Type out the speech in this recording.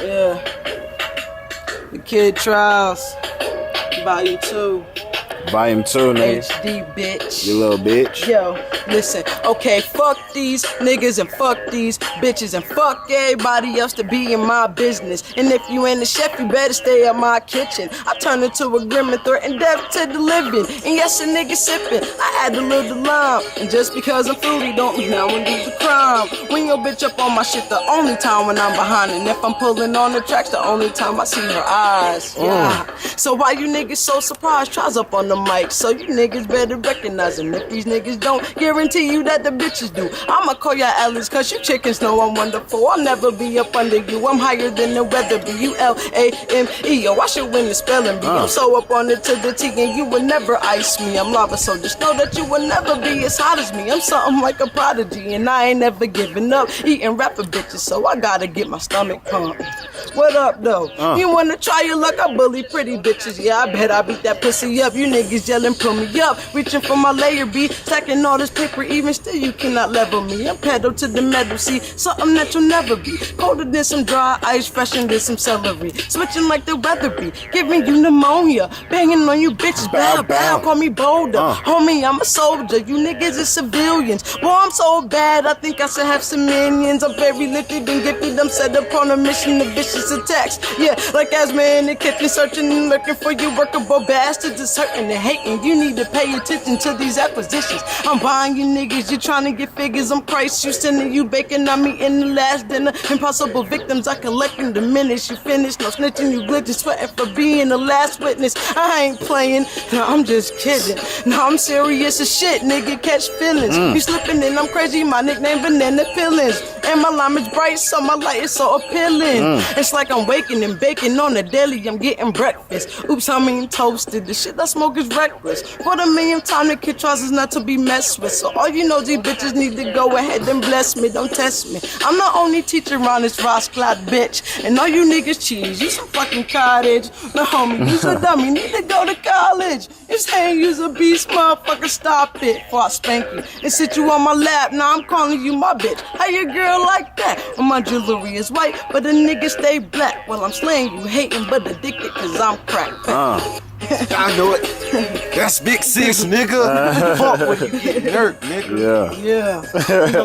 Yeah. The Kid Trials, Volume 2. Volume 2, nigga. HD, bitch. You little bitch. Yo, listen, okay, fuck these niggas and fuck these bitches and fuck everybody else to be in my business. And if you ain't a chef, you better stay out my kitchen. I turn into a grim and threaten death to the living. And yes, a nigga sipping, I add a little lime. And just because I'm fruity don't mean I won't do the crime. When your bitch up on my shit, the only time when I'm behind. And if I'm pulling on the tracks, the only time I see her eyes. Yeah. So why you niggas so surprised? Tries up on the mic, so you niggas better recognize him. If these niggas don't, guarantee you that the bitches do. I'ma call y'all Alice, cause you chickens know I'm wonderful. I'll never be up under you, I'm higher than the weather. B-U-L-A-M-E, yo, I should win the spelling bee. I'm so up on it to the T, and you will never ice me. I'm lava, so just know that you will never be as hot as me. I'm something like a prodigy, and I ain't never giving up eating rapper bitches, so I gotta get my stomach pumped. What up, though? You wanna try your luck? I bully pretty bitches, yeah, I bet I beat that pussy up. You niggas yelling, pull me up, reaching for my layer B, stacking all this paper, even still you cannot level me. I'm pedal to the metal, see, something that you'll never be. Colder than some dry ice, fresher than some celery. Switching like the weather be, giving you pneumonia, banging on you bitches, bow, bow, call me bolder. Homie, I'm a soldier, you niggas is civilians. Boy, I'm so bad, I think I should have some minions. I'm very lifted and gifted, I'm set upon a mission of vicious attacks. Yeah, like asthma in the kitchen, searching and looking for you workable bastards. It's hurting and hating, you need to pay attention to these acquisitions. I'm buying you niggas, you trying to get figures. I'm Christ, you sending you bacon on me in the last dinner. Impossible victims, I collect and diminish. You finish, no snitching, you glitching, sweating for being the last witness. I ain't playing, no, I'm just kidding. No, I'm serious as shit, nigga, catch feelings. You slipping in, I'm crazy, my nickname Banana Peelings. And my lime is bright, so my light is so appealing. It's like I'm waking and baking on the daily, I'm getting breakfast. Oops, I mean toasted, the shit I smoke is reckless. For the millionth time, the Kid Trials is not to be messed with. So all you nosy bitches need to go ahead and bless me, don't test me. I'm the only teacher around this Ross Cloud bitch. And all you niggas cheese, you some fucking cottage. No homie, you's a dummy, need to go to college. You saying you's a beast, motherfucker, stop it before I spank you. And sit you on my lap, now I'm calling you my bitch. How your girl like that? Well, my jewelry is white, but the nigga stay black. Well, I'm slaying you, hating, but addicted, cause I'm crack. I know it. That's Big Six, nigga. Fuck when you get hurt, nigga. Yeah. Yeah.